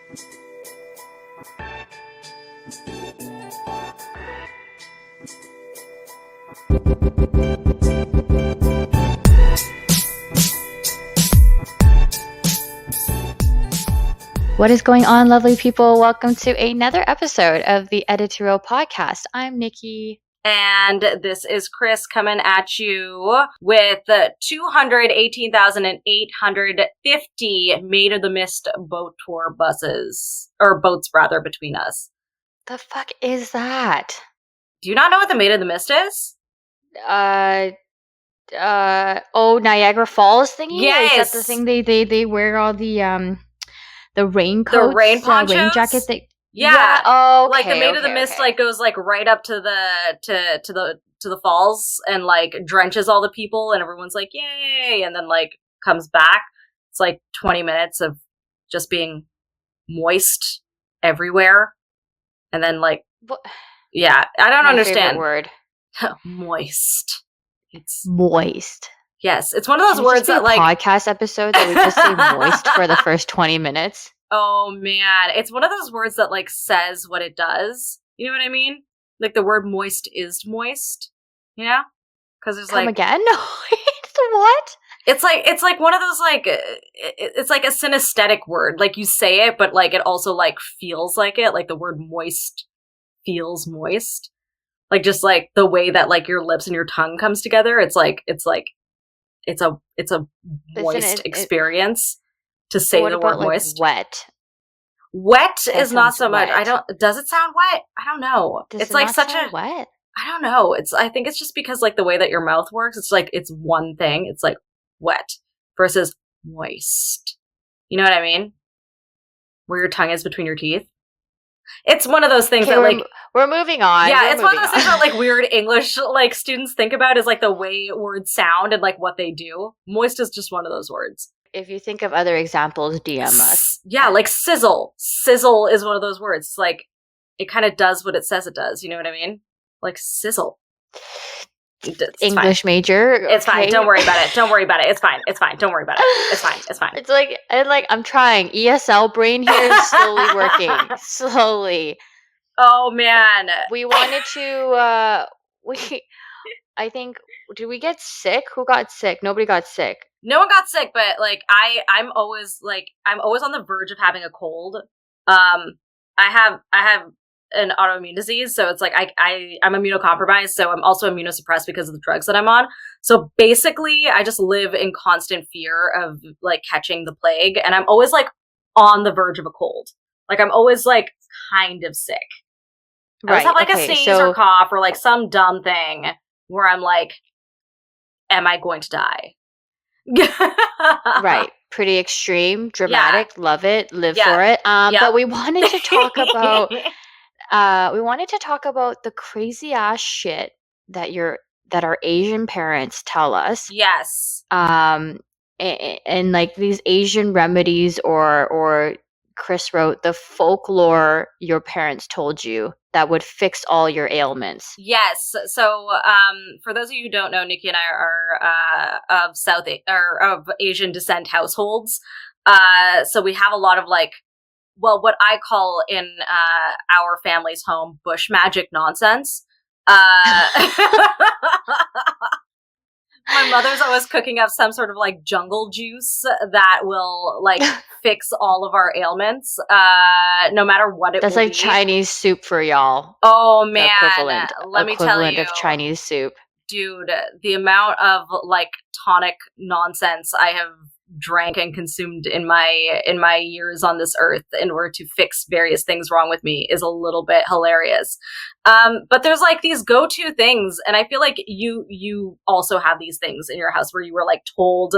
What is going on, lovely people? Welcome to another episode of the Editorial Podcast. I'm Nikki. And this is Chris coming at you with 218,850 Maid of the Mist boat tour buses. Or boats, rather, between us. The fuck is that? Do you not know what the Maid of the Mist is? Niagara Falls thingy? Yes. Is that the thing they wear all the raincoats? The rain ponchos? Rain jacket thing? Yeah. Oh, okay, like the Maid of the Mist like goes like right up to the falls and like drenches all the people and everyone's like yay, and then like comes back. It's like 20 minutes of just being moist everywhere, and then like what? Yeah, I don't understand. Word. Moist. It's moist. Yes, it's one of those words that like podcast episode that we just say moist for the first 20 minutes. Oh man, it's one of those words that like says what it does. You know what I mean? Like the word moist is moist. You know? Because there's Come like again? What? It's like one of those like it's like a synesthetic word. Like you say it, but like it also like feels like it. Like the word moist feels moist. Like just like the way that like your lips and your tongue comes together. It's a moist experience. To say the word moist. Wet. Wet is not so much. Does it sound wet? I don't know. It's like such a wet. I don't know. I think it's just because like the way that your mouth works, it's like it's one thing. It's like wet versus moist. You know what I mean? Where your tongue is between your teeth. It's one of those things that like we're moving on. Yeah, it's one of those things that like weird English like students think about is like the way words sound and like what they do. Moist is just one of those words. If you think of other examples, DM us. Yeah, like sizzle. Sizzle is one of those words. It's like, it kind of does what it says it does. You know what I mean? Like sizzle. It's English fine. major. It's fine. Don't worry about it. Don't worry about it. It's fine. It's fine. Don't worry about it. It's fine. It's fine. It's like, I'm trying. ESL brain here is slowly working. Slowly. Oh, man. We wanted to, I think, did we get sick? Who got sick? Nobody got sick. No one got sick, but like I'm always on the verge of having a cold. I have an autoimmune disease, so it's like I'm immunocompromised, so I'm also immunosuppressed because of the drugs that I'm on. So basically, I just live in constant fear of like catching the plague, and I'm always like on the verge of a cold. Like I'm always like kind of sick. I always have like a sneeze or cough or like some dumb thing where I'm like, am I going to die? Right. Pretty extreme, dramatic, love it, live for it. But we wanted to talk about the crazy ass shit that our Asian parents tell us. Yes. And like these Asian remedies or Chris wrote the folklore your parents told you that would fix all your ailments. Yes. So, for those of you who don't know, Nikki and I are of Asian descent households. So we have a lot of like, well, what I call in our family's home bush magic nonsense. My mother's always cooking up some sort of like jungle juice that will like fix all of our ailments, no matter what it. That's like Chinese soup for y'all. Oh man, let me tell you, equivalent of Chinese soup, dude. The amount of like tonic nonsense I have drank and consumed in my years on this earth in order to fix various things wrong with me is a little bit hilarious. But there's like these go-to things, and I feel like you also have these things in your house where you were like told,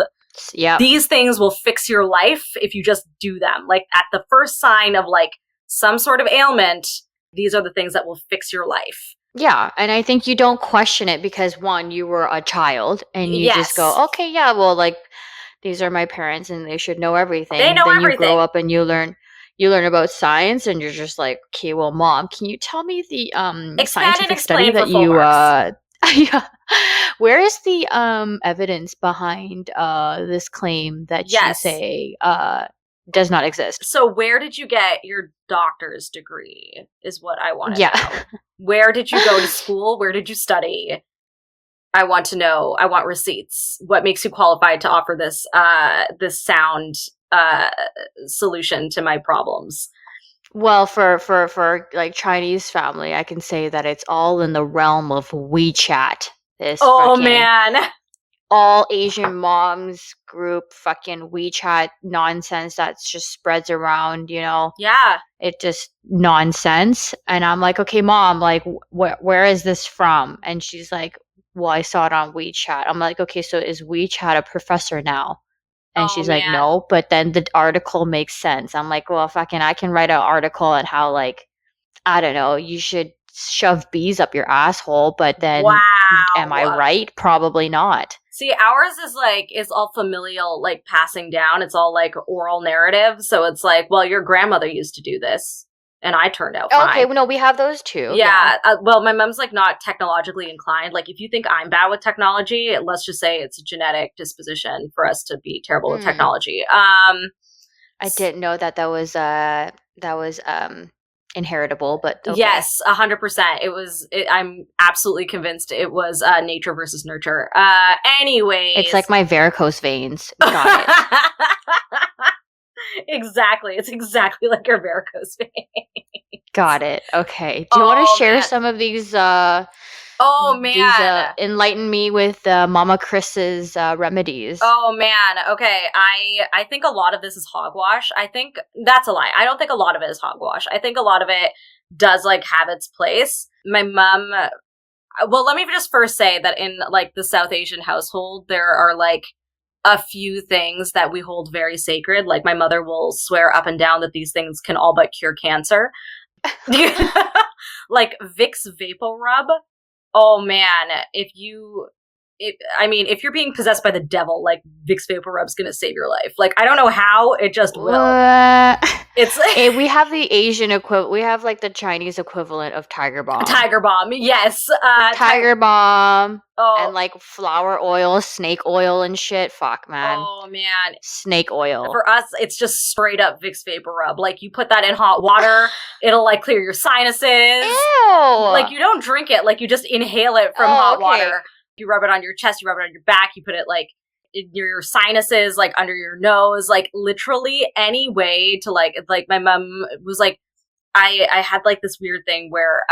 yeah, these things will fix your life if you just do them. Like at the first sign of like some sort of ailment, these are the things that will fix your life. Yeah, and I think you don't question it because one, you were a child and you just go, okay, yeah, well, like these are my parents and they should know everything. They know everything. You grow up and you learn about science and you're just like, okay, well, Mom, can you tell me the scientific study that you yeah. Where is the evidence behind this claim that you say does not exist. So where did you get your doctor's degree is what I want to Yeah. know. Where did you go to school? Where did you study? I want to know. I want receipts. What makes you qualified to offer this this sound solution to my problems? Well, for like Chinese family, I can say that it's all in the realm of WeChat. This Oh fucking man. all Asian moms group fucking WeChat nonsense that just spreads around, you know. Yeah. It just nonsense. And I'm like, okay, mom, like, where is this from? And she's like, well, I saw it on WeChat. I'm like, okay, so is WeChat a professor now? And Oh she's like, man. no, but then the article makes sense. I'm like, well, fucking, I can write an article on how, like, I don't know, you should shove bees up your asshole, but then am I Wow. right? Probably not. See, ours is like, it's all familial, like passing down. It's all like oral narrative. So it's like, well, your grandmother used to do this and I turned out fine. Okay, well, no, we have those too. Yeah. Well, my mom's like not technologically inclined. Like, if you think I'm bad with technology, let's just say it's a genetic disposition for us to be terrible with technology. I didn't know that was inheritable, but okay. Yes, 100%. It was. I'm absolutely convinced it was nature versus nurture. Anyways, it's like my varicose veins. Got it. Exactly. It's exactly like your varicose vein. Got it. Okay. Do you want to share some of these? Oh man! Enlighten me with Mama Chris's remedies. Oh man. Okay. I think a lot of this is hogwash. I think that's a lie. I don't think a lot of it is hogwash. I think a lot of it does like have its place. My mom. Well, let me just first say that in like the South Asian household, there are like a few things that we hold very sacred. Like my mother will swear up and down that these things can all but cure cancer. Like Vicks Vapor Rub. Oh man, if you're being possessed by the devil, like Vicks Vapor Rub's gonna save your life. Like, I don't know how, it just will. It's like we have the Asian equivalent. We have like the Chinese equivalent of Tiger Balm. Tiger Balm, yes. Tiger Balm. Oh. And like flower oil, snake oil and shit. Fuck, man. Oh man. Snake oil. For us, it's just straight up Vicks Vapor Rub. Like, you put that in hot water, it'll like clear your sinuses. Ew. Like, you don't drink it, like you just inhale it from hot water. You rub it on your chest, you rub it on your back, you put it like in your sinuses, like under your nose, like literally any way to like my mom was like, I had like this weird thing where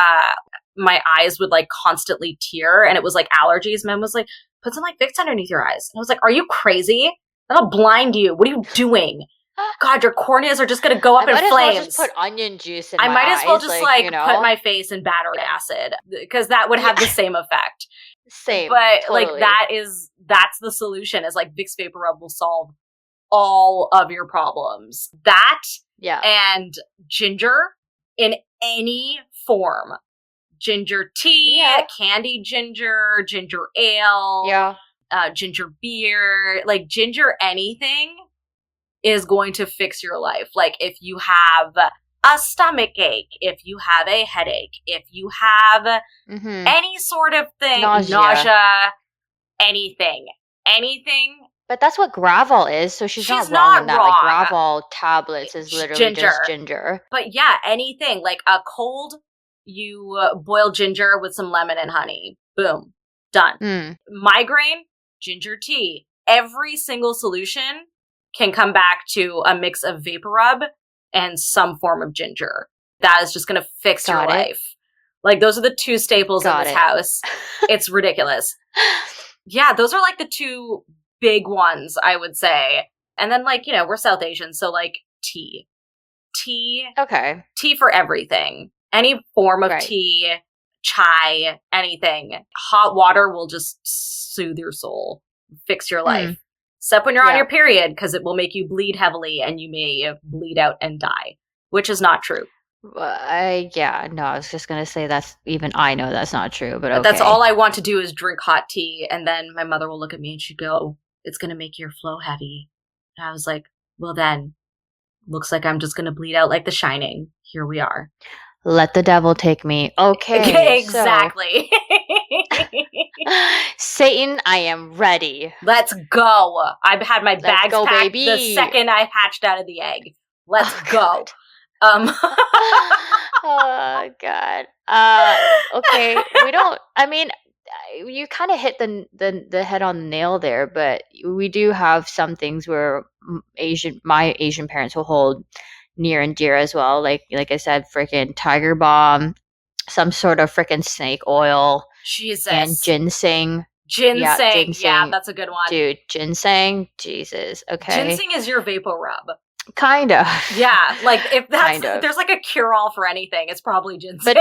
my eyes would like constantly tear and it was like allergies. Mom was like, put some like Vicks underneath your eyes. And I was like, are you crazy? That'll blind you. What are you doing? God, your corneas are just gonna go up in flames. I might as well just put onion juice in my eyes. I might as well just like put my face in battery acid because that would have the same effect. Same. But totally. like that's the solution, is like Vicks Vapor Rub will solve all of your problems. That and ginger in any form. Ginger tea, candied ginger, ginger ale, ginger beer, like ginger anything is going to fix your life. Like if you have a stomach ache, if you have a headache, if you have any sort of thing, nausea, anything. But that's what Gravol is, so she's not wrong in that. Like Gravol tablets is literally just ginger. But yeah, anything. Like a cold, you boil ginger with some lemon and honey. Boom. Done. Migraine, ginger tea. Every single solution can come back to a mix of Vapor Rub and some form of ginger. That is just going to fix your life. Like, those are the two staples in this house. It's ridiculous. Yeah, those are like the two big ones, I would say. And then, like, you know, we're South Asian, so like tea. Okay. Tea for everything. Any form of tea, chai, anything. Hot water will just soothe your soul, fix your life. Except when you're on your period, because it will make you bleed heavily and you may bleed out and die, which is not true. I was just going to say I know that's not true, but okay. That's all I want to do is drink hot tea, and then my mother will look at me and she'd go, it's going to make your flow heavy. And I was like, well then, looks like I'm just going to bleed out like The Shining. Here we are. Let the devil take me. Okay. Exactly. Satan, I am ready. Let's go. I've had my bags go, packed baby. the second I hatched out of the egg. Let's go. Oh God. Okay. We don't. I mean, you kind of hit the head on the nail there, but we do have some things where my Asian parents will hold near and dear as well. Like I said, freaking Tiger Balm, some sort of freaking snake oil, Jesus. and ginseng. Ginseng. Yeah, that's a good one. Dude, ginseng. Jesus. Okay. Ginseng is your vapor rub. Kind of. Yeah, like if that's Kind of. if there's like a cure-all for anything, it's probably ginseng.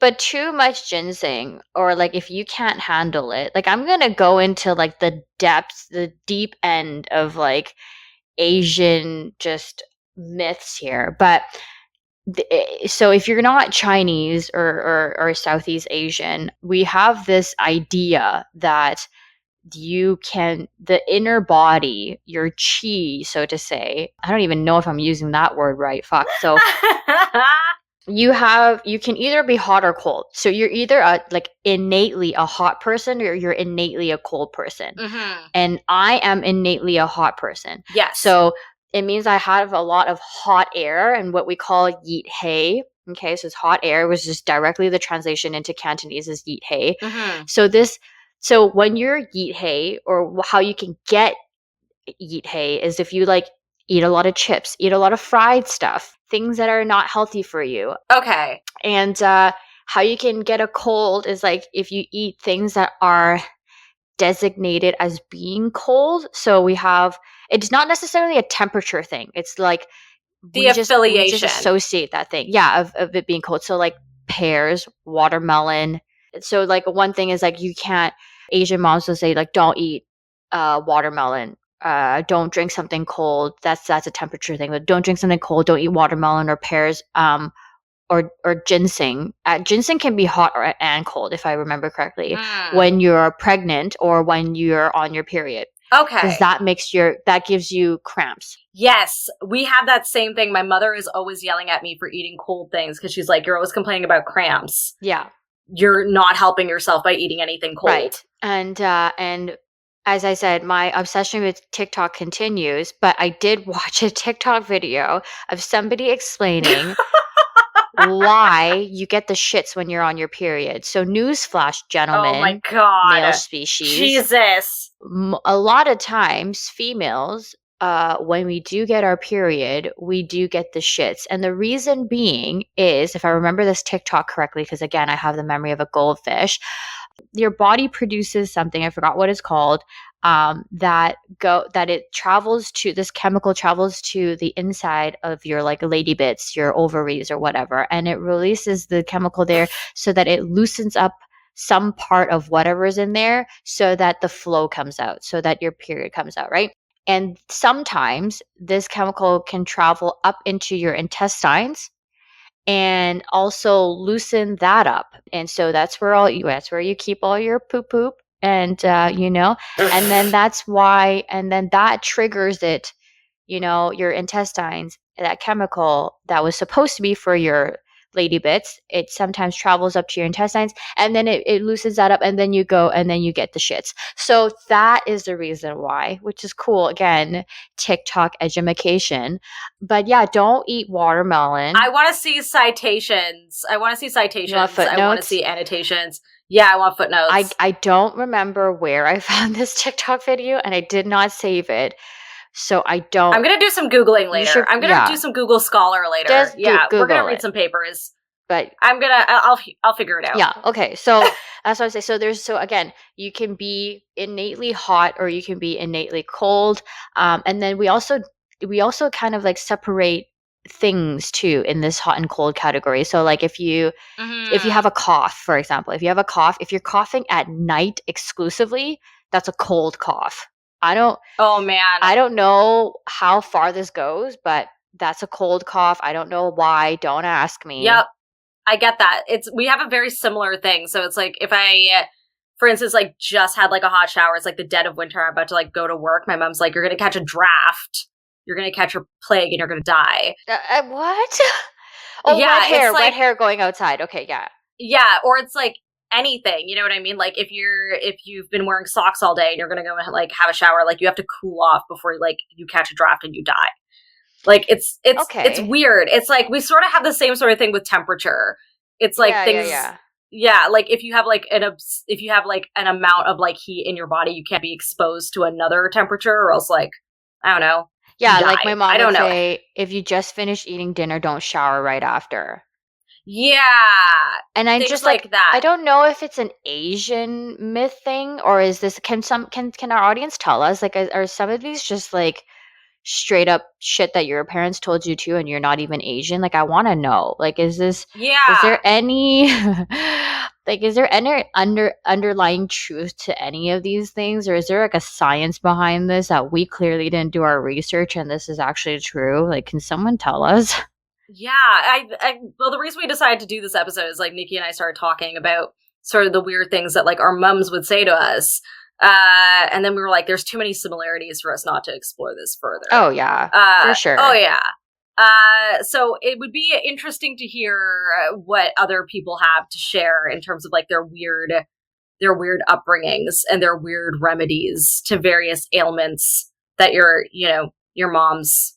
But too much ginseng, or like if you can't handle it, like I'm gonna go into like the depths, the deep end of like Asian just myths here. But so if you're not Chinese or Southeast Asian, we have this idea that the inner body, your chi, so to say, I don't even know if I'm using that word right. Fuck. So you can either be hot or cold. So you're either like innately a hot person or you're innately a cold person. Mm-hmm. And I am innately a hot person. Yes. So it means I have a lot of hot air and what we call yeet hei. Okay, so it's hot air, was just directly the translation into Cantonese is yeet hei. Mm-hmm. So when you're yeet hei, or how you can get yeet hei, is if you like eat a lot of chips, eat a lot of fried stuff, things that are not healthy for you. Okay. And how you can get a cold is like if you eat things that are designated as being cold. So we have, it's not necessarily a temperature thing. It's like the affiliation. We just associate that thing. Yeah, of it being cold. So like pears, watermelon. So like one thing is like you can't, Asian moms will say like don't eat watermelon. Don't drink something cold. That's a temperature thing. But don't drink something cold. Don't eat watermelon or pears. Or ginseng. Ginseng can be hot and cold, if I remember correctly, when you're pregnant or when you're on your period. Okay. Because that gives you cramps. Yes, we have that same thing. My mother is always yelling at me for eating cold things because she's like, you're always complaining about cramps. Yeah. You're not helping yourself by eating anything cold. Right. And as I said, my obsession with TikTok continues, but I did watch a TikTok video of somebody explaining why you get the shits when you're on your period. So newsflash, gentlemen. Oh my God. Male species. Jesus. A lot of times, females, when we do get our period, we do get the shits. And the reason being is, if I remember this TikTok correctly, because again, I have the memory of a goldfish, your body produces something, I forgot what it's called, that it travels to, this chemical travels to the inside of your like lady bits, your ovaries or whatever, and it releases the chemical there so that it loosens up some part of whatever's in there so that the flow comes out, so that your period comes out, right? And sometimes this chemical can travel up into your intestines and also loosen that up. And so that's where you keep all your poop and and then that triggers it, your intestines, that chemical that was supposed to be for your lady bits, it sometimes travels up to your intestines and then it loosens that up and then you go and then you get the shits. So that is the reason why, which is cool. Again, TikTok education. But yeah, don't eat watermelon. I want to see citations. You want footnotes? I want to see annotations. Yeah, I want footnotes. I don't remember where I found this TikTok video and I did not save it. So I don't. I'm gonna do some Googling later. I'm gonna do some Google Scholar later. Just we're gonna read some papers. But I'll figure it out. Yeah. Okay. So that's what I say. So again, you can be innately hot or you can be innately cold. And then we also kind of like separate things too in this hot and cold category. So like if you have a cough, for example, if you're coughing at night exclusively, that's a cold cough. Oh man. I don't know how far this goes, but that's a cold cough. I don't know why. Don't ask me. Yep. I get that. We have a very similar thing. So it's like if I, for instance, like just had like a hot shower, it's like the dead of winter, I'm about to like go to work. My mom's like, you're going to catch a draft. You're going to catch a plague and you're going to die. What? Oh, yeah, wet hair going outside. Okay, yeah. Yeah, or it's like anything, you know what I mean? Like if you've been wearing socks all day and you're gonna go and like have a shower, like you have to cool off before like you catch a draft and you die. Like it's Okay. weird. It's like we sort of have the same sort of thing with temperature. It's like Yeah, yeah, things, yeah. yeah, like if you have like if you have like an amount of like heat in your body, you can't be exposed to another temperature, or else like I don't know, you Yeah, like my die. I mom would don't know. say, if you just finish eating dinner, don't shower right after. Yeah, And I'm things just like, like I that. don't know if it's an Asian myth thing, or is this, can our audience tell us, like, are some of these just like straight up shit that your parents told you to and you're not even Asian? Like, I want to know. Like, is Yeah. there any like, is there any underlying truth to any of these things, or is there like a science behind this that we clearly didn't do our research and this is actually true? Like, can someone tell us? Yeah, I well, the reason we decided to do this episode is like Nikki and I started talking about sort of the weird things that like our mums would say to us, and then we were like, "There's too many similarities for us not to explore this further." Oh yeah, for Oh sure. yeah. So it would be interesting to hear what other people have to share in terms of like their weird upbringings and their weird remedies to various ailments that your moms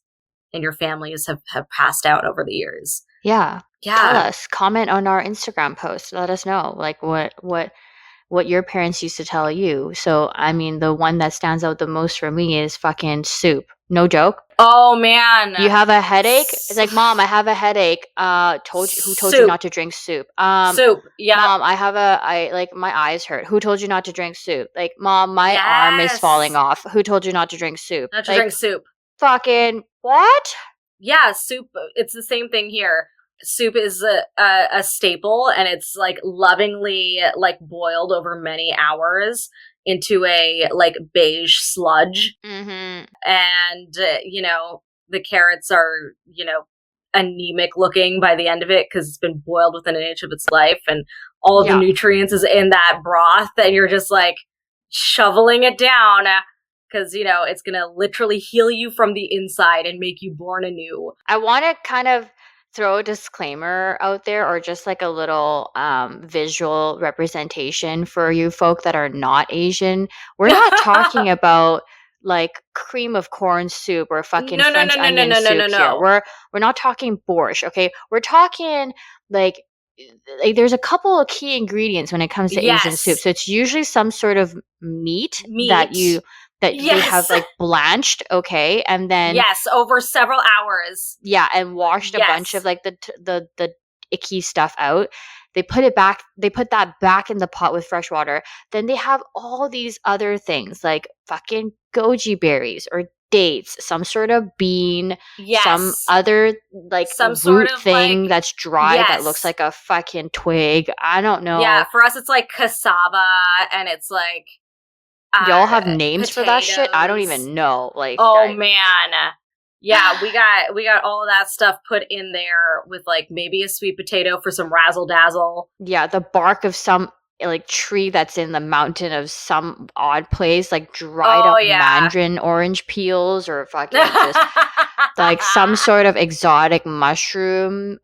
and your families have passed out over the years. Yeah. Tell Yeah. us. Comment on our Instagram post. Let us know like what your parents used to tell you. So, I mean, the one that stands out the most for me is fucking soup. No joke. Oh man. You have a headache? It's like, "Mom, I have a headache. Who told you Soup. not to drink soup?" Soup. Yep. Mom, I like my eyes hurt. Who told you not to drink soup? Like, Mom, my arm is falling Yes. off. Who told you not to drink soup? Not to Like, drink soup. fucking what? Yeah, soup. It's the same thing here. Soup is a staple, and it's like lovingly like boiled over many hours into a like beige sludge, Mhm. and the carrots are anemic looking by the end of it because it's been boiled within an inch of its life, and all of the Yeah. nutrients is in that broth, and you're just like shoveling it down because it's gonna literally heal you from the inside and make you born anew. I want to kind of throw a disclaimer out there, or just like a little visual representation for you folk that are not Asian. We're not talking about like cream of corn soup or fucking No, no, no, French no, no, onion no, no, no, soup here. no. We're not talking borscht, okay? We're talking like there's a couple of key ingredients when it comes to Asian soup. Yes. So it's usually some sort of meat Meat. that they have Yes. like blanched, okay? And then Yes, over several hours. yeah, and washed a bunch of Yes. like the icky stuff out. They put it back, they put that back in the pot with fresh water. Then they have all these other things like fucking goji berries or dates, some sort of bean, some Yes. other like Some sort root of like thing that's dry that looks yes. like a fucking twig. I don't Yeah, know. for us it's like cassava, and it's like Y'all have names for that shit? I don't potatoes. even know. Like Oh man. Yeah, we got all of that stuff put in there with like maybe a sweet potato for some razzle dazzle. yeah, the bark of some like tree that's in the mountain of some odd place, like dried Oh up yeah. mandarin orange peels, or fucking just like some sort of exotic mushroom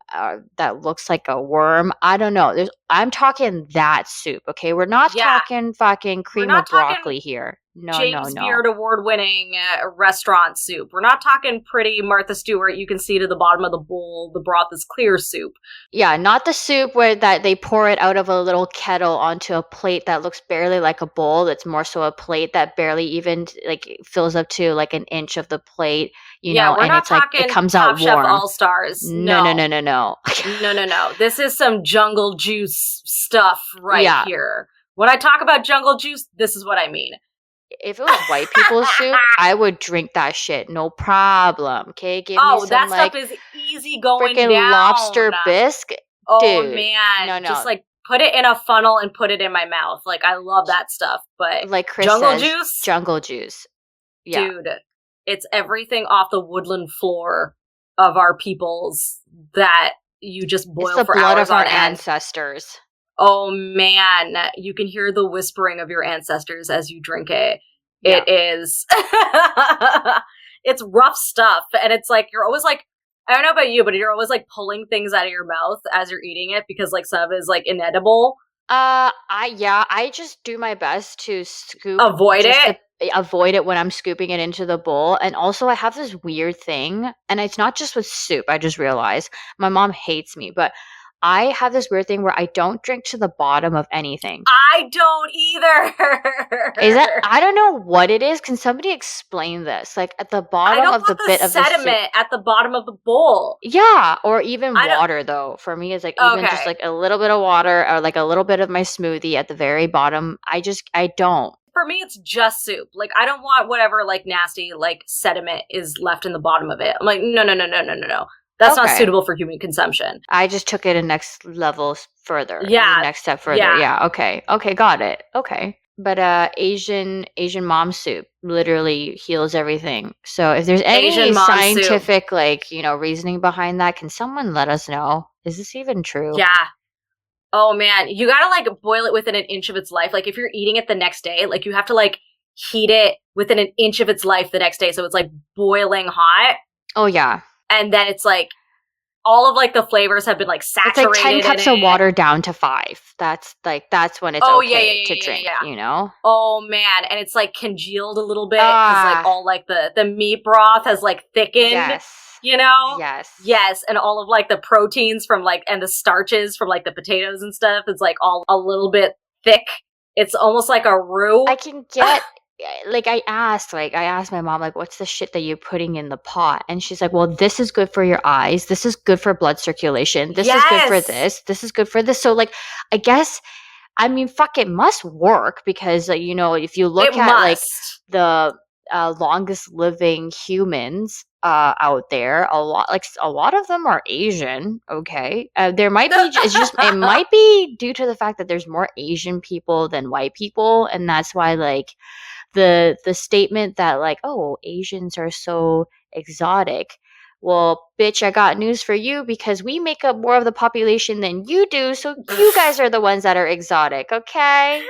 that looks like a worm. I don't know. I'm talking that soup, okay? We're not Yeah. talking fucking We're cream of not talking broccoli here. No, no, James no. Beard award winning restaurant soup. We're not talking pretty Martha Stewart, you can see to the bottom of the bowl, the broth is clear soup. Yeah, not the soup where that they pour it out of a little kettle onto a plate that looks barely like a bowl. That's more so a plate that barely even like fills up to like an inch of the plate, Yeah, we're and not it's like it talking comes Top out Chef warm. All Stars. No, no, no, No. no, no. No, no, no. This is some jungle juice stuff right Yeah. here. When I talk about jungle juice, this is what I mean. If it was white people's soup, I would drink that shit, no problem. Okay, give me Oh, some that like stuff is easy going freaking down. lobster bisque, Oh dude. man, No, just no. like put it in a funnel and put it in my mouth. Like I love that stuff, but Like Chris jungle says, juice, jungle juice. Yeah. dude, it's everything off the woodland floor of our peoples that you just It's boil the for blood hours of our on end. ancestors. Oh man, you can hear the whispering of your ancestors as you drink it. Yeah. It is it's rough stuff, and it's like you're always like, I don't know about you, but you're always like pulling things out of your mouth as you're eating it because like some of it is like inedible. I just do my best to scoop Avoid just it. to avoid it when I'm scooping it into the bowl. And also I have this weird thing, and it's not just with soup. I just realized my mom hates me, but I have this weird thing where I don't drink to the bottom of anything. I don't Is that either. I don't know what it is. Can somebody explain this? Like at the I bottom don't of the want the bit of the soup. sediment at the bottom of the bowl. Yeah, or even I don't. water though. For me, it's like even just Okay. like a little bit of water or like a little bit of my smoothie at the very bottom. I don't. For me, it's just soup. Like, I don't want whatever, like, nasty, like, sediment is left in the bottom of it. I'm like, no, no, no, no, no, no, no. That's not Okay. suitable for human consumption. I just took it a next level further. Yeah, The next step further. yeah. Yeah, okay. Okay, got it. Okay. But Asian mom soup literally heals everything. So if there's any Asian mom soup. scientific like, reasoning behind that, can someone let us know? Is this even true? Yeah. Oh, man. You gotta, like, boil it within an inch of its life. Like, if you're eating it the next day, like, you have to, like, heat it within an inch of its life the next day. So it's, like, boiling hot. Oh yeah. And then it's, like, all of, like, the flavors have been, like, It's saturated like 10 cups in of it. water down to 5. That's when it's Oh, okay yeah, to yeah, drink, yeah. Oh, man. And it's, like, congealed a little bit. Ah. Because, like, all, like, the meat broth has, like, thickened. Yes. You know? Yes. Yes, and all of, like, the proteins from, like, and the starches from, like, the potatoes and stuff is, like, all a little bit thick. It's almost like a roux. I can get like I asked my mom, like, what's the shit that you're putting in the pot? And she's like, well, this is good for your eyes. This is good for blood circulation. This is good for Yes. this. This is good for this. So like, I guess, I mean, fuck, it must work because, if you look It at like must. the longest living humans out there, a lot of them are Asian. Okay, there might be it might be due to the fact that there's more Asian people than white people, and that's why like the statement that like, oh, Asians are so exotic. Well, bitch, I got news for you because we make up more of the population than you do, so you guys are the ones that are exotic, okay?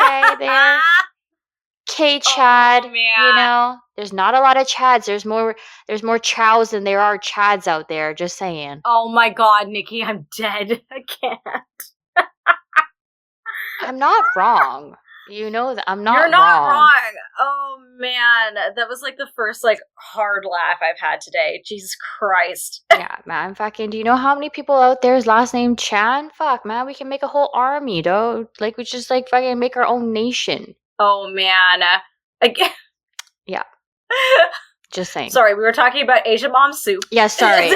Okay, there. Okay, Chad. Oh, man. There's not a lot of Chads. There's more Chows than there are Chads out there, just saying. Oh my god, Nikki, I'm dead. I can't. I'm not wrong. You know that I'm not You're not wrong. wrong. Oh man, that was like the first like hard laugh I've had today. Jesus Christ. Yeah, man, fucking, do you know how many people out there's last name Chan? Fuck, man, we can make a whole army, though. Like, we just, like, fucking make our own nation. Oh man. Again. Yeah. Just saying. Sorry, we were talking about Asian mom soup. Yeah, sorry.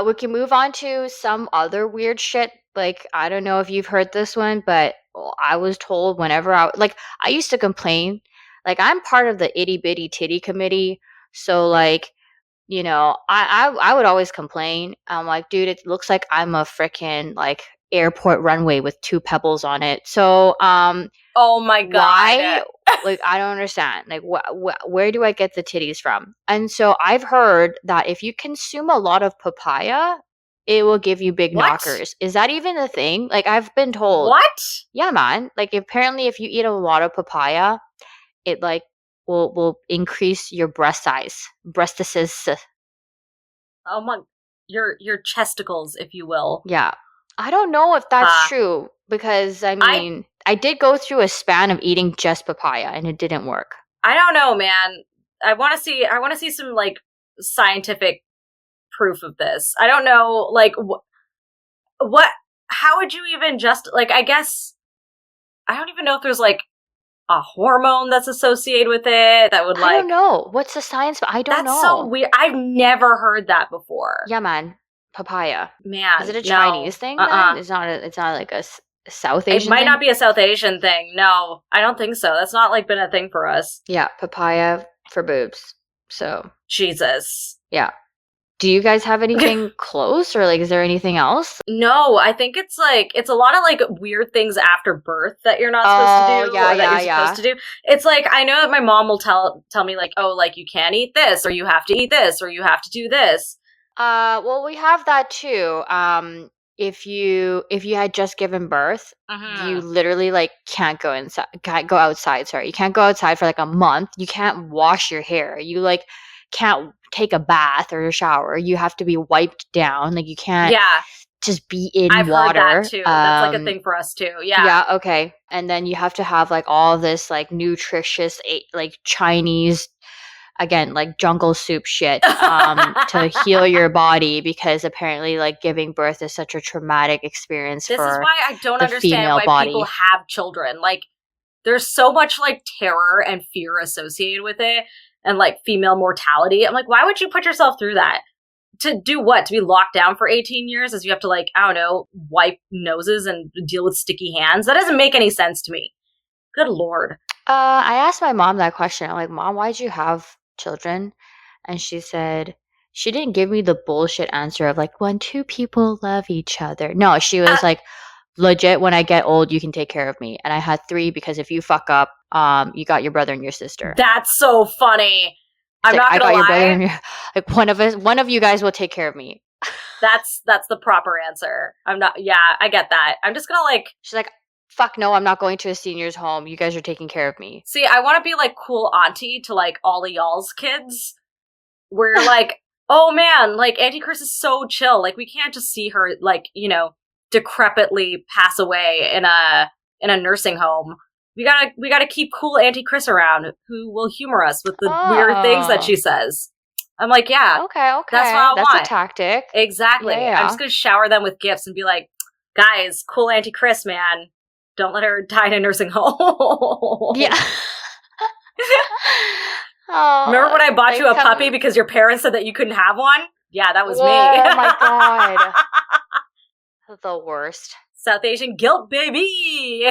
We can move on to some other weird shit. Like, I don't know if you've heard this one, but I was told whenever I used to complain. Like, I'm part of the itty bitty titty committee. So, like, I would always complain. I'm like, dude, it looks like I'm a freaking, like, airport runway with 2 pebbles on it. So, oh my god. why? Like, I don't understand. Like, where do I get the titties from? And so I've heard that if you consume a lot of papaya, it will give you big What? knockers. Is that even a thing? Like, I've been told. What? Yeah, man. Like, apparently, if you eat a lot of papaya, it like will increase your breast size, breastises. Oh my, your chesticles, if you will. Yeah, I don't know if that's true because I mean, I did go through a span of eating just papaya and it didn't work. I don't know, man. I want to see some like scientific proof of this. I don't know, like what? How would you even just like? I guess I don't even know if there's like a hormone that's associated with it that would like. I don't know. What's the science? I don't know. That's so weird. I've never heard that before. Yeah, man. Papaya. Man, is it a Chinese thing? Then? It's not. It's not like a South Asian. It might thing? not be a South Asian thing. No, I don't think so. That's not like been a thing for us. Yeah, papaya for boobs. So Jesus. Yeah. Do you guys have anything close, or like, is there anything else? No, I think it's a lot of like weird things after birth that you're not supposed to do. Supposed to do. It's like, I know that my mom will tell me like, oh, like you can't eat this, or you have to eat this, or you have to do this. Well, we have that too. If you had just given birth, you literally like can't go outside. Sorry, you can't go outside for like a month. You can't wash your hair. You like can't take a bath or a shower. You have to be wiped down. Like you can't. Yeah. just be in I've water. heard that too. That's like a thing for us too. Yeah. Yeah, okay. And then you have to have like all this like nutritious like Chinese, again, like jungle soup shit to heal your body, because apparently like giving birth is such a traumatic experience This is for why I don't the understand female why body. people have children. Like, there's so much like terror and fear associated with it, and like female mortality. I'm like, why would you put yourself through that? To do what? To be locked down for 18 years as you have to, like, I don't know, wipe noses and deal with sticky hands? That doesn't make any sense to me. Good Lord. I asked my mom that question. I'm like, Mom, why'd you have children? And she said, she didn't give me the bullshit answer of like, when two people love each other. No, she was like, legit, when I get old, you can take care of me. And I had 3 because if you fuck up, you got your brother and your sister. That's so funny. I'm It's not like, gonna I got your brother lie. and your, like one of you guys will take care of me. That's the proper answer. I'm not. Yeah, I get that. I'm just gonna like. She's like, fuck no, I'm not going to a senior's home. You guys are taking care of me. See, I want to be like cool auntie to like all of y'all's kids, where you're like, oh man, like Auntie Chris is so chill. Like we can't just see her like, you know, decrepitly pass away in a nursing home. We gotta keep cool Auntie Chris around, who will humor us with the weird things that she says. I'm like, yeah, okay, that's what I that's want. a tactic. Exactly. Yeah. I'm just gonna shower them with gifts and be like, guys, cool Auntie Chris, man. Don't let her die in a nursing home. Yeah. Oh, remember when I bought you a come- puppy because your parents said that you couldn't have one? Yeah, that was me. Oh my god. The worst. South Asian guilt, baby.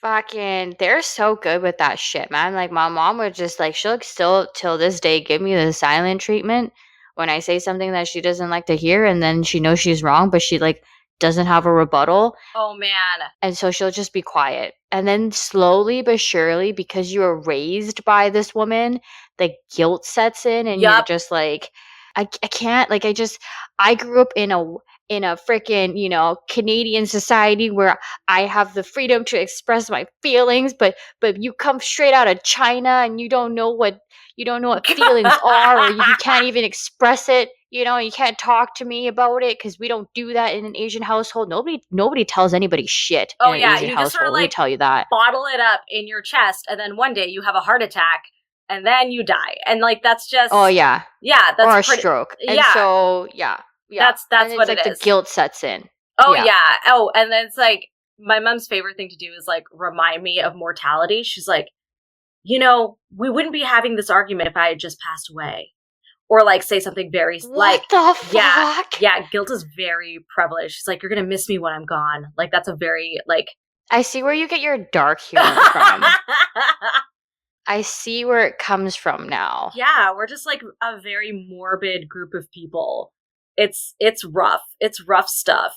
Fucking, they're so good with that shit, man. Like my mom would just like, she'll still till this day give me the silent treatment when I say something that she doesn't like to hear, and then she knows she's wrong, but she like doesn't have a rebuttal. Oh man. And so she'll just be quiet. And then slowly but surely, because you were raised by this woman, the guilt sets in, and you're just like, I can't, like, I grew up in a freaking, you know, Canadian society where I have the freedom to express my feelings, but you come straight out of China and you don't know what feelings are, or you can't even express it. You know, you can't talk to me about it because we don't do that in an Asian household. Nobody tells anybody shit in an Asian you household. just sort of Let me like tell you that. bottle it up in your chest, and then one day you have a heart attack, and then you die, and like that's just Oh yeah, that's or a stroke. And so yeah, that's and what it's it like is. The guilt sets in. Oh yeah. Oh, and then it's like my mom's favorite thing to do is like remind me of mortality. She's like, you know, we wouldn't be having this argument if I had just passed away. Or like say something very What the fuck? Yeah, guilt is very prevalent. She's like, you're gonna miss me when I'm gone. Like that's a very like I see where you get your dark humor from. I see where it comes from now. Yeah, we're just like a very morbid group of people. It's rough. It's rough stuff.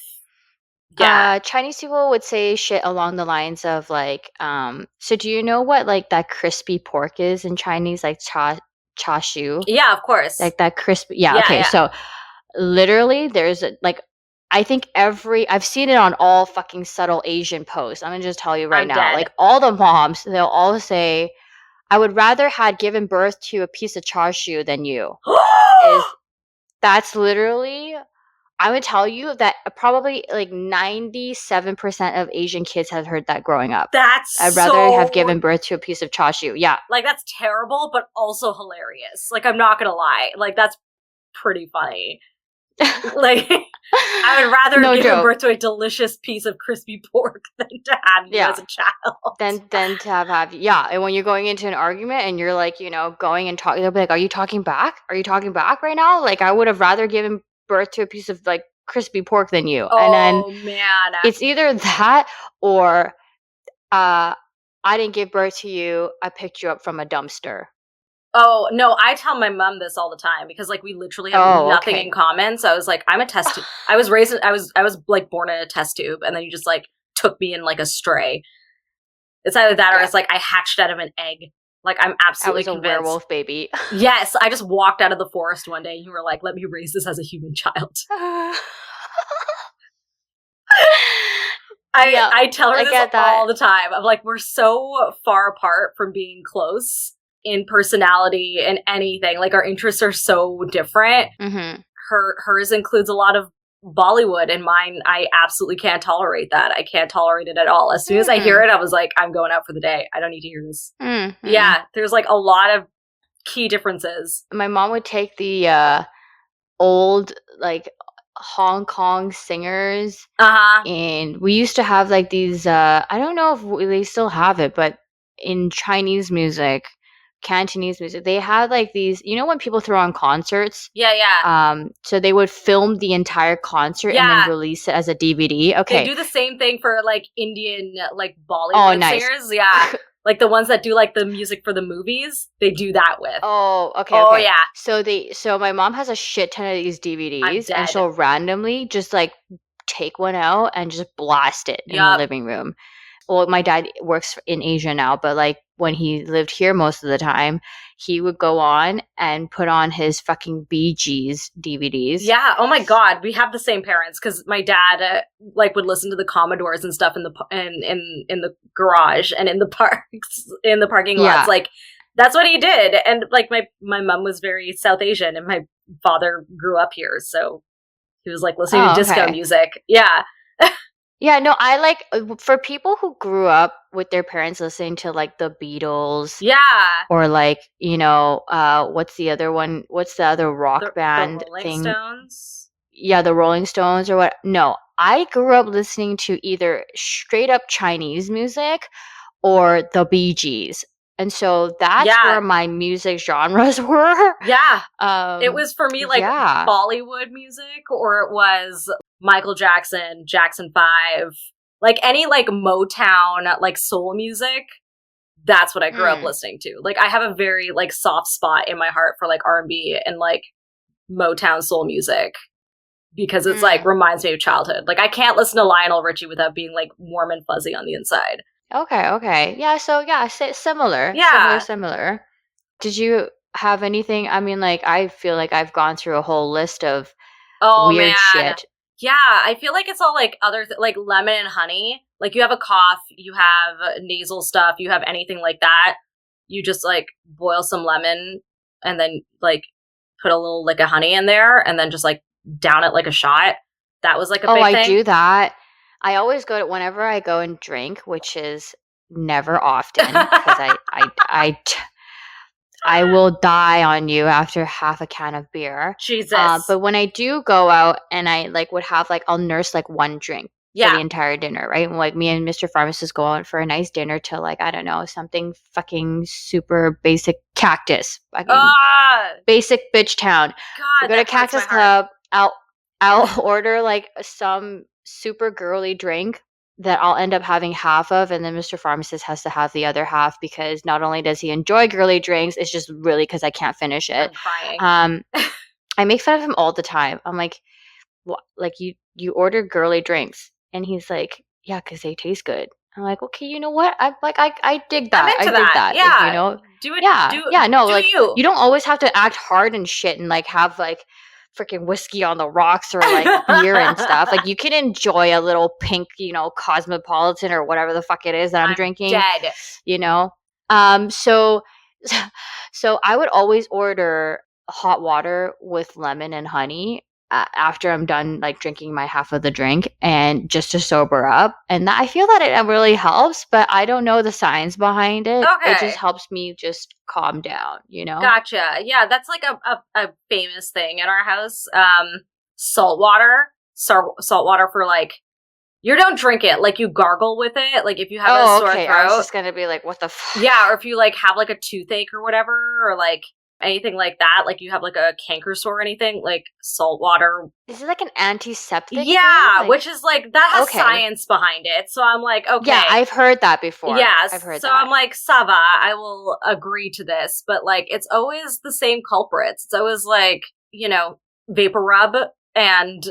Yeah. Chinese people would say shit along the lines of like, so do you know what like that crispy pork is in Chinese, like cha shu? Yeah, of course. Like that crispy. Okay. So literally there's like, I think I've seen it on all fucking subtle Asian posts. I'm gonna just tell you right now, dead. like all the moms, they'll all say, I would rather had given birth to a piece of char siu than you. That's literally, I would tell you that probably like 97% of Asian kids have heard that growing up. I'd rather have given birth to a piece of char siu. Yeah. Like that's terrible, but also hilarious. Like I'm not gonna lie. Like that's pretty funny. Like I would rather give birth to a delicious piece of crispy pork than to have you as a child. Than to have and when you're going into an argument and you're like, you know, going and talking, they'll be like, are you talking back? Are you talking back right now? Like I would have rather given birth to a piece of like crispy pork than you. And then man, it's either that or I didn't give birth to you, I picked you up from a dumpster. Oh, no, I tell my mom this all the time because like we literally have nothing in common. So I was like, I'm a test tube. I was like born in a test tube, and then you just like took me in like a stray. It's either that or it's like I hatched out of an egg. Like I'm absolutely convinced. A werewolf baby. Yes, I just walked out of the forest one day and you were like, let me raise this as a human child. I tell her this all the time. I'm like, we're so far apart from being close in personality and anything. Like our interests are so different. Mm-hmm. Hers includes a lot of Bollywood, and mine, I absolutely can't tolerate that. I can't tolerate it at all. As soon as I hear it, I was like, I'm going out for the day. I don't need to hear this. Yeah, there's like a lot of key differences. My mom would take the old like Hong Kong singers, and we used to have like these. I don't know if they still have it, but in Chinese music, Cantonese music, they had like these. You know when people throw on concerts? Yeah. So they would film the entire concert and then release it as a DVD. Okay. They do the same thing for like Indian like Bollywood singers. Yeah. Like the ones that do like the music for the movies, they do that with. Oh, okay. Oh, yeah. So my mom has a shit ton of these DVDs, and she'll randomly just like take one out and just blast it in the living room. Well, my dad works in Asia now, but like when he lived here most of the time, he would go on and put on his fucking Bee Gees DVDs. Yeah. Oh my God, we have the same parents because my dad like would listen to the Commodores and stuff in the garage and in the parks in the parking lots. Like that's what he did. And like my mom was very South Asian, and my father grew up here, so he was like listening to disco music. Yeah. Yeah, no, I like for people who grew up with their parents listening to like the Beatles. Yeah. Or like, you know, what's the other one? What's the other rock band the Rolling thing? Stones? Yeah, the Rolling Stones or what? No, I grew up listening to either straight up Chinese music or the Bee Gees. And so that's where my music genres were. Yeah. It was for me like Bollywood music, or it was Michael Jackson, Jackson 5, like any like Motown, like soul music. That's what I grew up listening to. Like I have a very like soft spot in my heart for like R&B and like Motown soul music because it's like reminds me of childhood. Like I can't listen to Lionel Richie without being like warm and fuzzy on the inside. Okay. Yeah, so similar. Yeah. Similar. Did you have anything? I mean, like, I feel like I've gone through a whole list of weird shit. Yeah, I feel like it's all like like lemon and honey. Like you have a cough, you have nasal stuff, you have anything like that. You just like boil some lemon and then like put a little lick of honey in there and then just like down it like a shot. That was like a big thing. I do that. I always go to whenever I go and drink, which is never often because I will die on you after half a can of beer. Jesus. But when I do go out and I like would have like I'll nurse like one drink for the entire dinner, right? And, like me and Mr. Pharmacist go out for a nice dinner to like I don't know something fucking super basic Cactus, fucking basic bitch town. God, we go to Cactus Club. I'll order like some super girly drink that I'll end up having half of, and then Mr. Pharmacist has to have the other half because not only does he enjoy girly drinks, it's just really because I can't finish it. I'm crying. I make fun of him all the time. I'm like, what? Like you order girly drinks, and he's like, yeah, because they taste good. I'm like, okay, you know what? I dig that. I'm into dig that. Yeah, like, you know, do it. Yeah, no, do like you don't always have to act hard and shit and like have like freaking whiskey on the rocks or like beer and stuff. Like you can enjoy a little pink, you know, Cosmopolitan or whatever the fuck it is that I'm drinking. Dead. You know? So I would always order hot water with lemon and honey after I'm done like drinking my half of the drink and just to sober up. And I feel that it really helps, but I don't know the science behind it. Okay. It just helps me just calm down, you know? Gotcha. Yeah, that's like a famous thing in our house. Salt water for like, you don't drink it, like you gargle with it. Like if you have a sore throat. I was just gonna be like, what the fuck? Yeah, or if you like have like a toothache or whatever, or like anything like that, like you have like a canker sore or anything, like salt water. Is it like an antiseptic? Yeah, which is like, that has science behind it. So I'm like, okay. Yeah, I've heard that before. Yes. I've heard so that. I'm like, Sava, I will agree to this. But like, it's always the same culprits. It's always like, you know, vapor rub and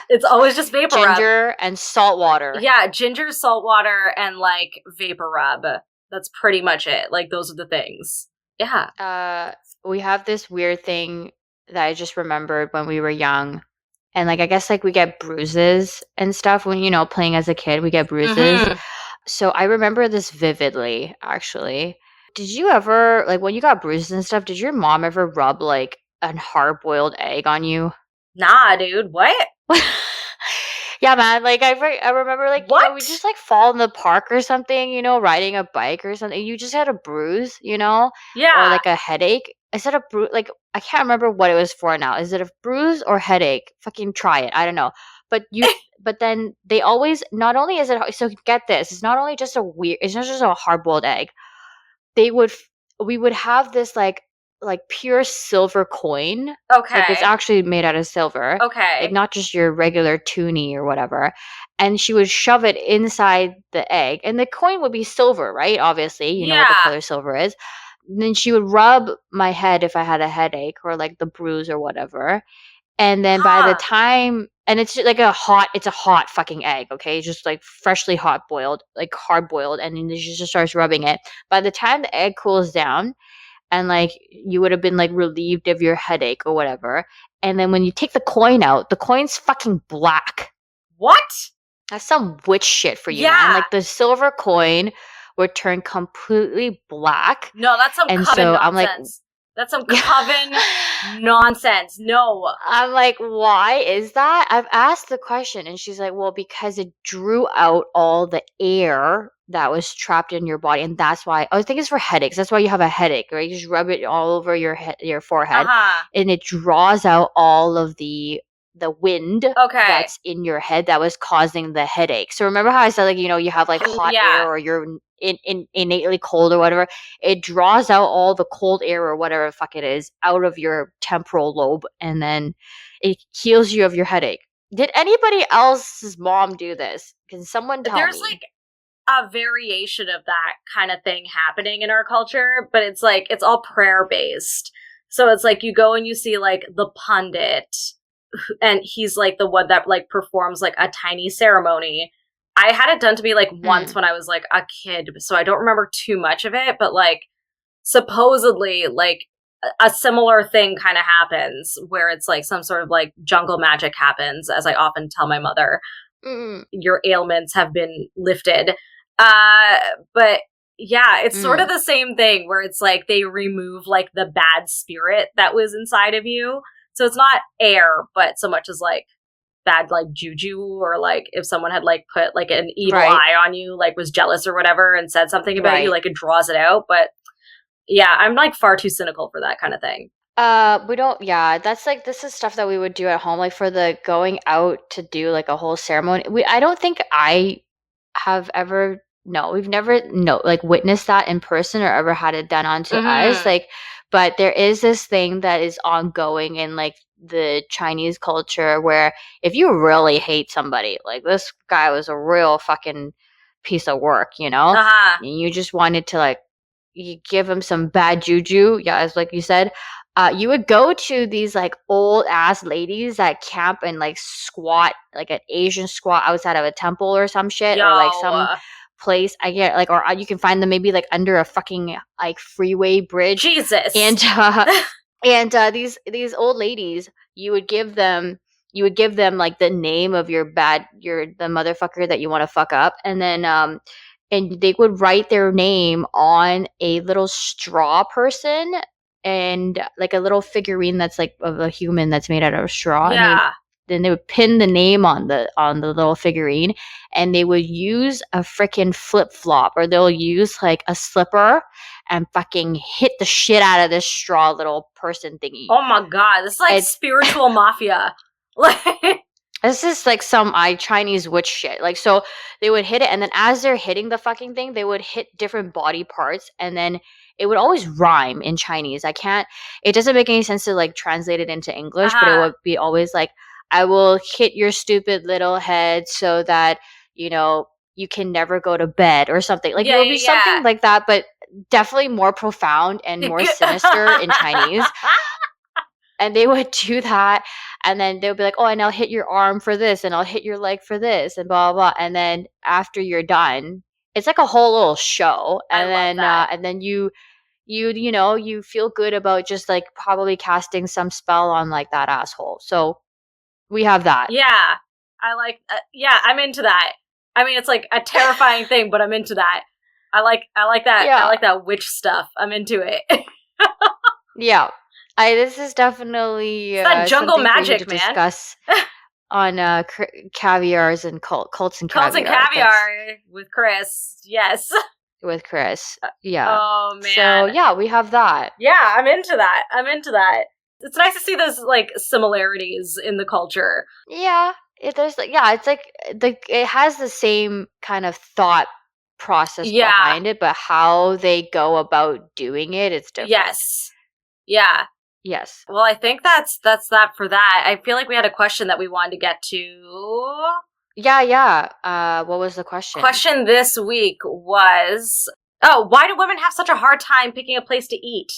it's always just vapor rub. Ginger and salt water. Yeah, ginger, salt water, and like vapor rub. That's pretty much it. Like, those are the things. Yeah. We have this weird thing that I just remembered when we were young. And, like, I guess, like, we get bruises and stuff when, you know, playing as a kid, we get bruises. Mm-hmm. So I remember this vividly, actually. Did you ever, like, when you got bruises and stuff, did your mom ever rub, like, a hard-boiled egg on you? Nah, dude. What? Yeah, man. Like I remember, like we What? just like fall in the park or something, riding a bike or something. You just had a bruise, or Yeah. like a headache. Instead of bruise, like I can't remember what it was for now. Is it a bruise or headache? Fucking try it. I don't know. But then they always, not only is it, so get this, it's not only just it's not just a hard boiled egg. They would f we would have this, like, pure silver coin, like, it's Okay. actually made out of silver, like, Okay. not just your regular toonie or whatever, and she would shove it inside the egg, and the coin would be silver, right? Obviously, you know what the Yeah. color silver is. Then she would rub my head if I had a headache or, like, the bruise or whatever, and then by the Huh. time, and it's just like it's a hot fucking egg, okay? It's just like freshly hot boiled, like hard boiled, and then she just starts rubbing it. By the time the egg cools down and like you would have been like relieved of your headache or whatever. And then when you take the coin out, the coin's fucking black. What? That's some witch shit for you, man. Yeah. Like the silver coin would turn completely black. No, that's some And coven so I'm like, nonsense. That's some coven nonsense. No. I'm like, why is that? I've asked the question, and she's like, well, because it drew out all the air that was trapped in your body, and that's why. I think it's for headaches. That's why you have a headache, right? You just rub it all over your head, your forehead, Uh-huh. and it draws out all of the wind Okay. that's in your head that was causing the headache. So remember how I said, like, you have like hot Yeah. air, or you're innately cold or whatever. It draws out all the cold air or whatever the fuck it is out of your temporal lobe, and then it heals you of your headache. Did anybody else's mom do this? Can someone tell There's me? like a variation of that kind of thing happening in our culture, but it's like it's all prayer based. So it's like you go and you see like the pundit, and he's like the one that like performs like a tiny ceremony. I had it done to me like once Mm, when I was like a kid, so I don't remember too much of it, but like supposedly like a similar thing kind of happens where it's like some sort of like jungle magic happens, as I often tell my mother. mm, Your ailments have been lifted. Uh, but yeah, it's sort of mm. the same thing where it's like they remove like the bad spirit that was inside of you. So it's not air, but so much as like bad like juju, or like if someone had like put like an evil Right, eye on you, like was jealous or whatever and said something about you, right. like it draws it out. But yeah, I'm like far too cynical for that kind of thing. We don't, yeah, that's like, this is stuff that we would do at home, like for the going out to do like a whole ceremony. I don't think I have ever, no, we've never, no, like witnessed that in person or ever had it done onto us. Mm-hmm. Like, but there is this thing that is ongoing in like the Chinese culture where if you really hate somebody, like this guy was a real fucking piece of work, Uh-huh. and you just wanted to like, you give him some bad juju, yeah, as like you said, you would go to these like old ass ladies that camp and like squat, like an Asian squat outside of a temple or some shit, or like some Yo. place. I get like, or you can find them maybe like under a fucking like freeway bridge, Jesus. and these old ladies, you would give them. You would give them like the name of the motherfucker that you want to fuck up, and they would write their name on a little straw person, and like a little figurine that's like of a human that's made out of straw, and Yeah. then they would pin the name on the little figurine, and they would use a freaking flip flop, or they'll use like a slipper and fucking hit the shit out of this straw little person thingy. Oh my god, this is like It's spiritual mafia. Like, This is like some Chinese witch shit. Like, so they would hit it, and then as they're hitting the fucking thing, they would hit different body parts, and then it would always rhyme in Chinese. I can't. It doesn't make any sense to like translate it into English, but it uh-huh. would be always like, "I will hit your stupid little head so that you know you can never go to bed," or something. Like it Yeah, would be something yeah, like that, but definitely more profound and more sinister in Chinese, yeah. and they would do that, and then they'll be like, oh, and I'll hit your arm for this, and I'll hit your leg for this, and blah blah blah. And then after you're done, it's like a whole little show, I love that. and then you feel good about just like probably casting some spell on like that asshole. So we have that. Yeah. I like yeah, I'm into that. I mean, it's like a terrifying thing, but I'm into that. I like that. I Yeah, like that witch stuff. I'm into it. yeah. This is definitely It's that jungle something for you to magic, man. discuss on caviars and cults and Cults and caviar. caviar with Chris. Yes. With Chris. Yeah. Oh man. So yeah, we have that. Yeah, I'm into that. It's nice to see those like similarities in the culture. Yeah. It's like it has the same kind of thought process behind it, but how they go about doing it, it's different. Yes. Yeah. Yes. Well, I think that's that for that. I feel like we had a question that we wanted to get to. Yeah. What was the question? Question this week was, why do women have such a hard time picking a place to eat?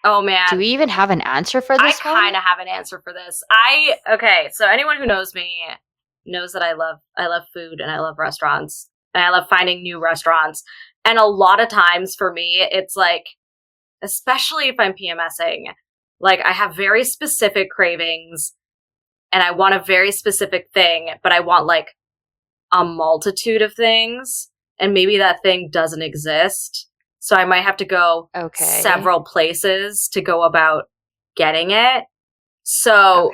Oh man. Do we even have an answer for this one? I kind of have an answer for this. So anyone who knows me knows that I love food and I love restaurants and I love finding new restaurants. And a lot of times for me, it's like, especially if I'm PMSing, like I have very specific cravings and I want a very specific thing, but I want like a multitude of things and maybe that thing doesn't exist. So I might have to go several places to go about getting it. So,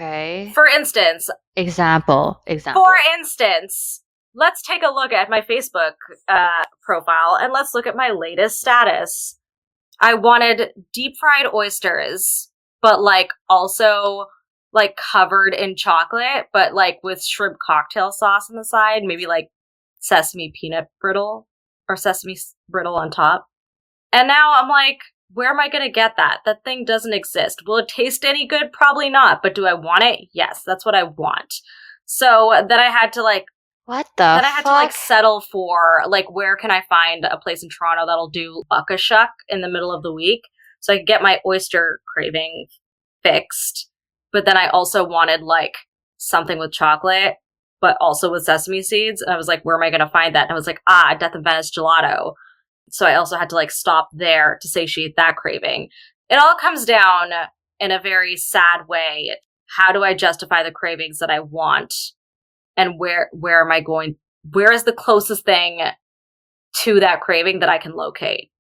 for instance. Example. For instance, let's take a look at my Facebook profile and let's look at my latest status. I wanted deep fried oysters, but like also like covered in chocolate, but like with shrimp cocktail sauce on the side, maybe like sesame peanut brittle or sesame brittle on top. And now I'm like, where am I going to get that? That thing doesn't exist. Will it taste any good? Probably not. But do I want it? Yes, that's what I want. So then I had to like, I had to like settle for like, where can I find a place in Toronto that'll do buck-a-shuck in the middle of the week so I could get my oyster craving fixed. But then I also wanted like something with chocolate, but also with sesame seeds. And I was like, where am I going to find that? And I was like, Death and Venice Gelato. So I also had to like stop there to satiate that craving. It all comes down in a very sad way. How do I justify the cravings that I want? And where am I going? Where is the closest thing to that craving that I can locate?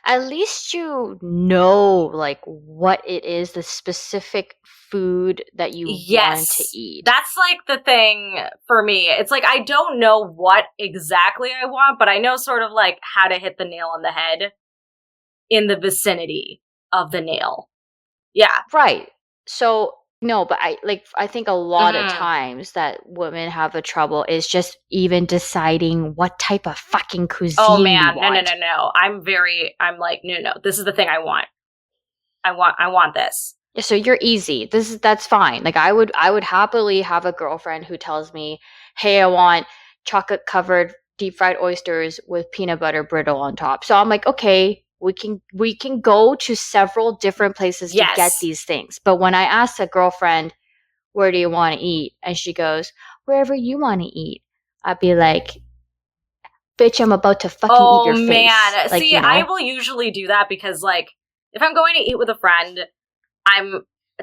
At least you know like what it is, the specific food that you want to eat. That's like the thing for me. It's like I don't know what exactly I want, but I know sort of like how to hit the nail on the head in the vicinity of the nail. Yeah. Right. So no, but I think a lot of times that women have a trouble is just even deciding what type of fucking cuisine. Oh man, no. I'm like, no. This is the thing I want. I want this. Yeah, so you're easy. That's fine. Like I would happily have a girlfriend who tells me, "Hey, I want chocolate covered deep fried oysters with peanut butter brittle on top." So I'm like, "Okay, we can go to several different places to get these things." But when I ask a girlfriend, "Where do you want to eat?" and she goes, "Wherever you want to eat," I'd be like, "Bitch, I'm about to fucking eat your face." Oh man. Like, see, I will usually do that because like if I'm going to eat with a friend,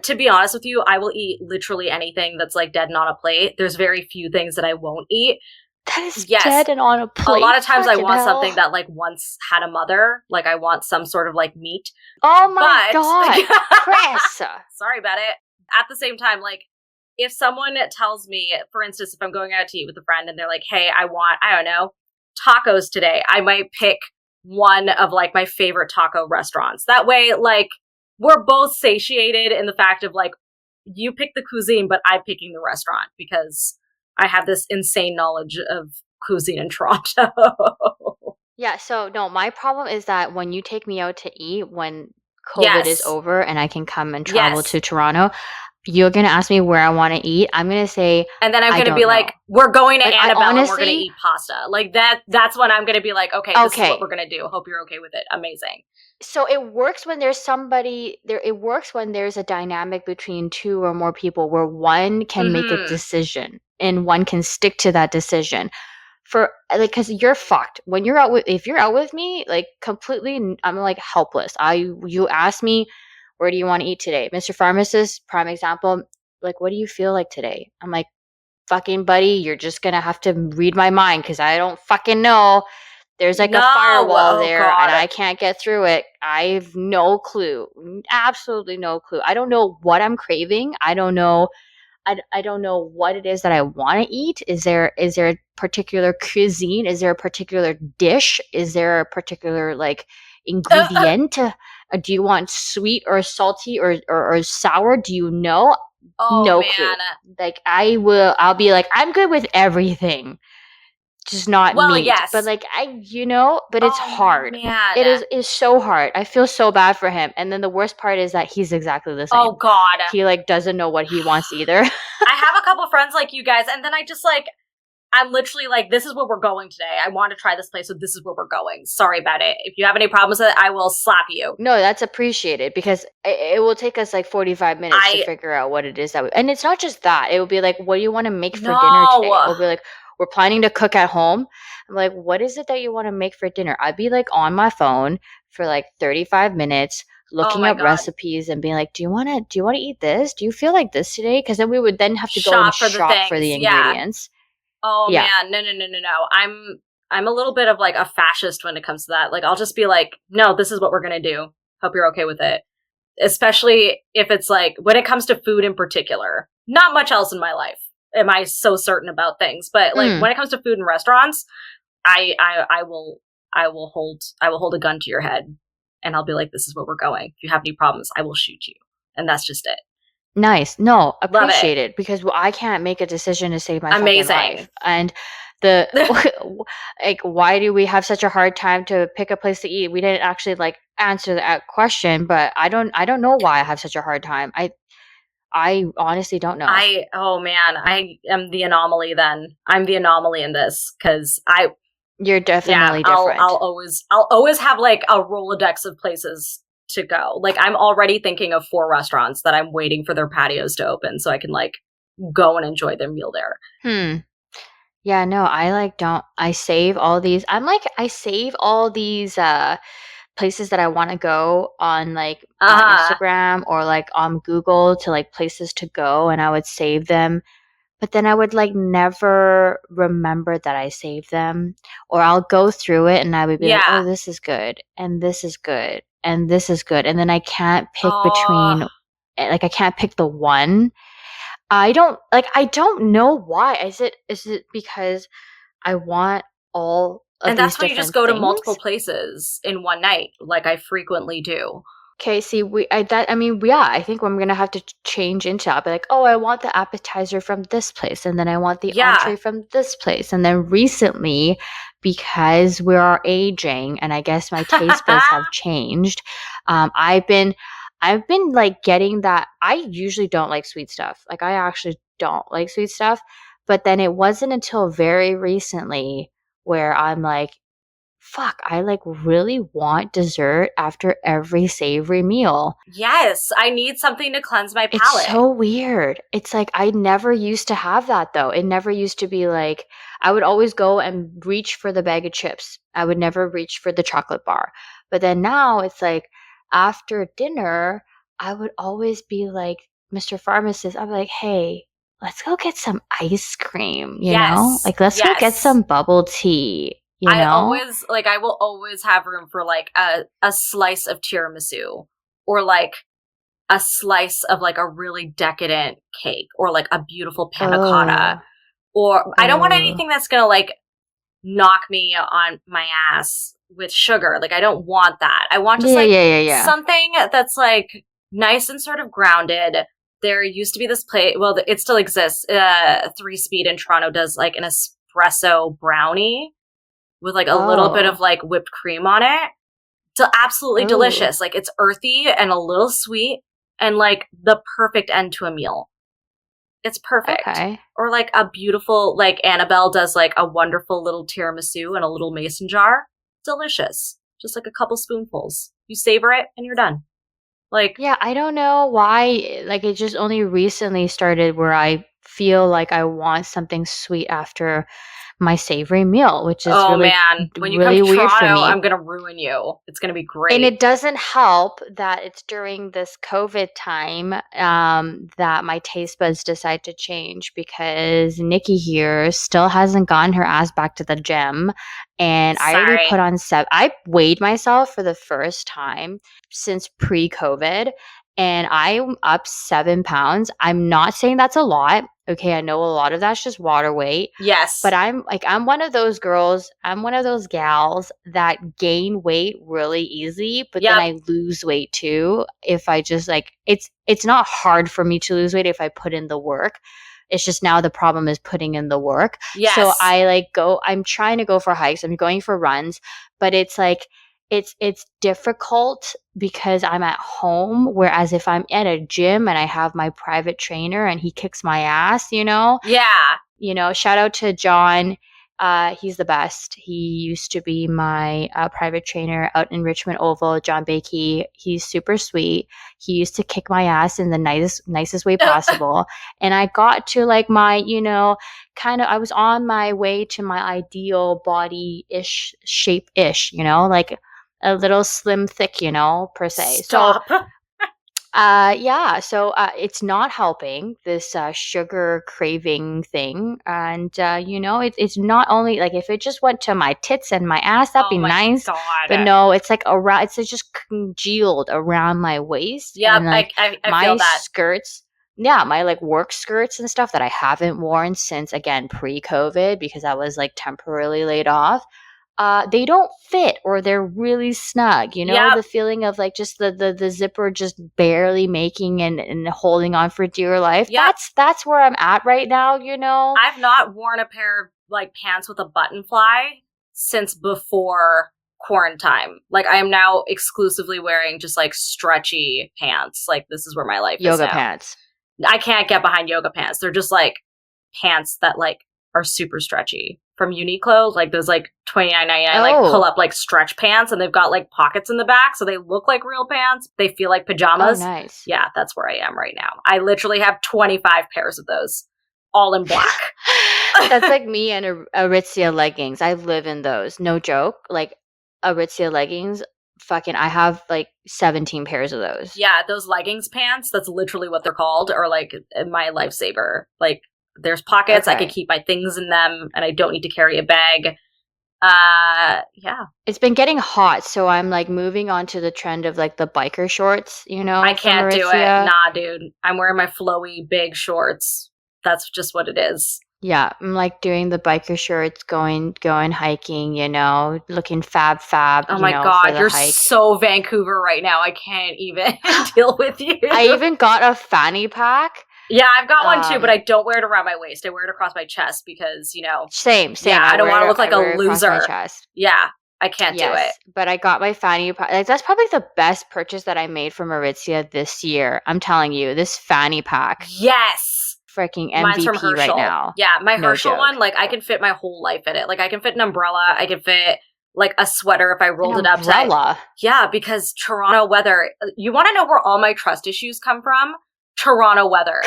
to be honest with you, I will eat literally anything that's like dead and on a plate. There's very few things that I won't eat. That is dead and on a plate. A lot of times I want something that like once had a mother. Like I want some sort of like meat. Oh my God, Chris. Sorry about it. At the same time, like if someone tells me, for instance, if I'm going out to eat with a friend and they're like, "Hey, I want, I don't know, tacos today," I might pick one of like my favorite taco restaurants. That way, like we're both satiated in the fact of like you pick the cuisine, but I'm picking the restaurant because I have this insane knowledge of cuisine in Toronto. Yeah, so no, my problem is that when you take me out to eat, when COVID is over and I can come and travel to Toronto, you're going to ask me where I want to eat. I'm going to say, and then I'm going to be like, we're going to Annabelle and we're going to eat pasta. Like that's when I'm going to be like, okay, this is what we're going to do. Hope you're okay with it. Amazing. So it works when there's somebody there. It works when there's a dynamic between two or more people where one can make a decision and one can stick to that decision. For like, because you're fucked when you're out with. If you're out with me, like completely, I'm like helpless. You ask me, where do you want to eat today, Mr. Pharmacist? Prime example. Like, what do you feel like today? I'm like, fucking buddy, you're just gonna have to read my mind because I don't fucking know. There's like a No. firewall Oh there and God. I can't get through it. I've no clue. Absolutely no clue. I don't know what I'm craving. I don't know. I don't know what it is that I want to eat. Is there a particular cuisine? Is there a particular dish? Is there a particular like ingredient? Do you want sweet or salty or sour? Do you know? Oh No clue. man. Like I'll be like, I'm good with everything, just not Well, meat. But yes. like but it's Oh hard. man. It is so hard. I feel so bad for him. And then the worst part is that he's exactly the Oh same. God. He like doesn't know what he wants either. I have a couple friends like you guys, and then I just like I'm literally like, this is where we're going today. I want to try this place, so this is where we're going. Sorry about it. If you have any problems with it, I will slap you. No, that's appreciated because it will take us like 45 minutes to I figure out what it is that and it's not just that. It will be like, what do you want to make for dinner today? It no. will be like, we're planning to cook at home. I'm like, what is it that you want to make for dinner? I'd be like on my phone for like 35 minutes Oh looking my up God. recipes and being like, do you want to eat this? Do you feel like this today? Because then we would then have to go and Shop for the shop for things. the Yeah. ingredients. Oh Yeah. man. No, no, no, no, no. I'm a little bit of like a fascist when it comes to that. Like I'll just be like, no, this is what we're gonna do. Hope you're okay with it. Especially if it's like when it comes to food in particular. Not much else in my life am I so certain about things. But like Mm. when it comes to food in restaurants, I will hold a gun to your head and I'll be like, this is where we're going. If you have any problems, I will shoot you. And that's just it. Nice. No, Love it. appreciate it because I can't make a decision to save my fucking Amazing. life. And the like, why do we have such a hard time to pick a place to eat? We didn't actually like answer that question, but I don't know why I have such a hard time. I honestly don't know. Oh man, I am the anomaly then. I'm the anomaly in this because You're yeah, definitely different. I'll always have like a Rolodex of places to go. Like I'm already thinking of 4 restaurants that I'm waiting for their patios to open so I can like go and enjoy their meal there. Hmm. Yeah, no, I like don't I save all these. I save all these places that I want to go on like Uh-huh. Instagram or like on Google to like places to go and I would save them. But then I would like never remember that I saved them. Or I'll go through it and I would be like, Yeah. oh, this is good. And this is good. And this is good. And then I can't pick Oh, between, like, I can't pick the one. I don't know why. Is it because I want all of and these that's why you just different go to multiple things? places in one night, like I frequently do. Okay, see, yeah, I think I'm gonna have to change into. I'll be like, oh, I want the appetizer from this place, and then I want the Yeah. entree from this place, and then recently, because we are aging, and I guess my taste buds have changed, I've been like getting that. I usually don't like sweet stuff. Like I actually don't like sweet stuff, but then it wasn't until very recently where I'm like, fuck, I like really want dessert after every savory meal. Yes, I need something to cleanse my It's palate. so weird. It's like I never used to have that though. It never used to be like I would always go and reach for the bag of chips. I would never reach for the chocolate bar. But then now it's like after dinner, I would always be like, Mr. Pharmacist, I'm like, hey, let's go get some ice cream, you know? Yes. Like let's go get Yes. some bubble tea, you know? I will always have room for like a slice of tiramisu or like a slice of like a really decadent cake or like a beautiful panna cotta. Oh, Or I don't want oh. anything that's going to like knock me on my ass with sugar. Like I don't want that. I want just Yeah, like yeah, yeah, yeah. something that's like nice and sort of grounded. There used to be this place, well, it still exists. 3 Speed in Toronto does like an espresso brownie with like a little bit of Oh, like whipped cream on it. Absolutely oh. delicious. Like it's earthy and a little sweet and like the perfect end to a meal. It's perfect. Okay. Or like a beautiful, like Annabelle does like a wonderful little tiramisu in a little mason jar. Delicious. Just like a couple spoonfuls. You savor it and you're done. Like, Yeah, I don't know why, like, it just only recently started where I feel like I want something sweet after my savory meal, which is Oh really, man, when you come really to weird for Toronto, me. I'm gonna ruin you. It's gonna be great. And it doesn't help that it's during this COVID time that my taste buds decide to change because Nikki here still hasn't gotten her ass back to the gym. And I already Sorry. put on I weighed myself for the first time since pre COVID, and I'm up 7 pounds. I'm not saying that's a lot. Okay, I know a lot of that's just water weight. Yes. But I'm one of those girls, I'm one of those gals that gain weight really easy, but then Yep. I lose weight too. If I just like it's not hard for me to lose weight if I put in the work. It's just now the problem is putting in the work. Yes. So I'm trying to go for hikes, I'm going for runs, but it's like it's difficult because I'm at home, whereas if I'm at a gym and I have my private trainer and he kicks my ass, Yeah. shout out to John. He's the best. He used to be my private trainer out in Richmond Oval, John Bakey. He's super sweet. He used to kick my ass in the nicest way possible. And I got to like my, I was on my way to my ideal body-ish, shape-ish, like a little slim thick, per se. Stop. So it's not helping this sugar craving thing, and it's not only like if it just went to my tits and my ass, that'd be nice. God. But no, it's like around. It's just congealed around my waist. Yeah, and, like, I my feel that. skirts. Yeah, my like work skirts and stuff that I haven't worn since again pre-COVID because I was like temporarily laid off. They don't fit or they're really snug, Yep. the feeling of like just the zipper just barely making and holding on for dear life. Yep. That's where I'm at right now, I've not worn a pair of like pants with a button fly since before quarantine. Like I am now exclusively wearing just like stretchy pants. Like this is where my life is yoga now. pants. I can't get behind yoga pants. They're just like pants that like are super stretchy from Uniqlo, like those like $29.99 like pull up like stretch pants, and they've got like pockets in the back, so they look like real pants. They feel like pajamas. Oh, nice. Yeah, that's where I am right now. I literally have 25 pairs of those, all in black. That's like me and Aritzia leggings. I live in those. No joke. Like Aritzia leggings. Fucking, I have like 17 pairs of those. Yeah, those leggings pants. That's literally what they're called. Are like my lifesaver. Like. There's pockets. Okay. I can keep my things in them, and I don't need to carry a bag. Yeah. It's been getting hot, so I'm like moving on to the trend of like the biker shorts, I can't do it. Nah, dude. I'm wearing my flowy big shorts. That's just what it is. Yeah, I'm like doing the biker shorts, going hiking, looking fab. Oh my God, you're so Vancouver right now. I can't even deal with you. I even got a fanny pack. Yeah, I've got one too, but I don't wear it around my waist. I wear it across my chest because, Same. Yeah, I don't want to look like a loser. Yeah, I can't do it. But I got my fanny pack. Like, that's probably the best purchase that I made from Aritzia this year. I'm telling you, this fanny pack. Yes. Freaking MVP. Mine's from Herschel right now. Yeah, my No Herschel joke. one, like I can fit my whole life in it. Like I can fit an umbrella. I can fit like a sweater if I rolled it up tight. Yeah, because Toronto weather. You want to know where all my trust issues come from? Toronto weather.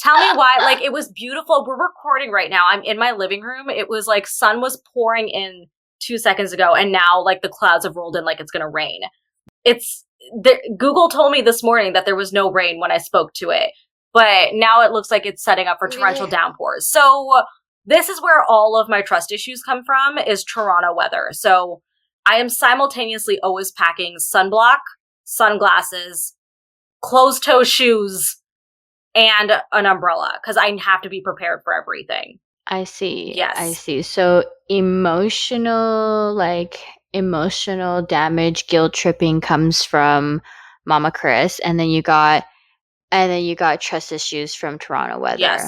Tell me why. Like it was beautiful. We're recording right now. I'm in my living room. It was like sun was pouring in 2 seconds ago, and now like the clouds have rolled in like it's gonna rain. Google told me this morning that there was no rain when I spoke to it, but now it looks like it's setting up for torrential downpours. So this is where all of my trust issues come from, is Toronto weather. So I am simultaneously always packing sunblock, sunglasses, closed-toe shoes, and an umbrella, because I have to be prepared for everything. I see. Yes. I see. So emotional damage, guilt tripping comes from Mama Chris, and then you got trust issues from Toronto weather.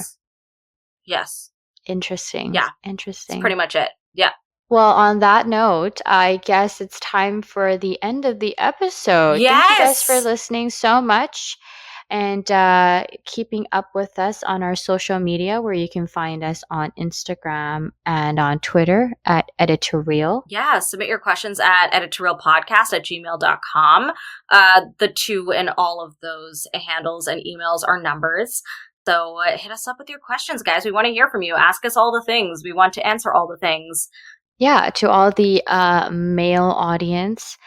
Yes. Interesting. Yeah. Interesting. That's pretty much it. Yeah. Well, on that note, I guess it's time for the end of the episode. Yes. Thank you guys for listening so much and keeping up with us on our social media, where you can find us on Instagram and on Twitter at Editorial. Yeah, submit your questions at editorialpodcast@gmail.com. The two in all of those handles and emails are numbers. So hit us up with your questions, guys. We want to hear from you. Ask us all the things. We want to answer all the things. Yeah, to all the male audience,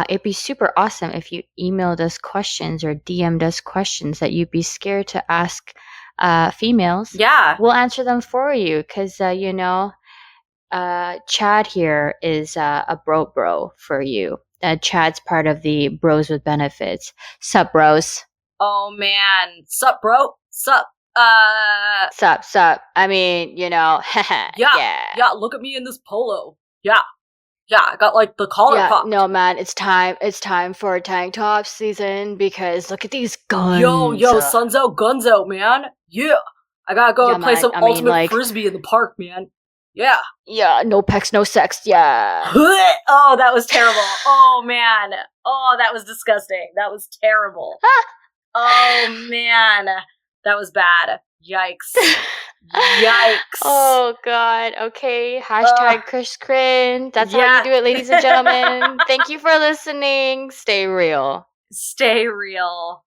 it'd be super awesome if you emailed us questions or DM'd us questions that you'd be scared to ask females. Yeah. We'll answer them for you because, Chad here is a bro for you. Chad's part of the Bros with Benefits. Sup, bros? Oh, man. Sup, bro? Sup? Sup. I mean, Yeah. Yeah, look at me in this polo. Yeah, I got like the collar popped. No, man, it's time for tank top season because look at these guns. Yo, sun's out, guns out, man. Yeah, I gotta go and play some ultimate frisbee in the park, man. Yeah. Yeah, no pecs, no sex. Yeah. Oh, that was terrible. Oh man. Oh, that was disgusting. That was terrible. Oh man, that was bad. Yikes. Yikes. Oh god. Okay. Hashtag Chris Crin. That's how you do it, ladies and gentlemen. Thank you for listening. Stay real. Stay real.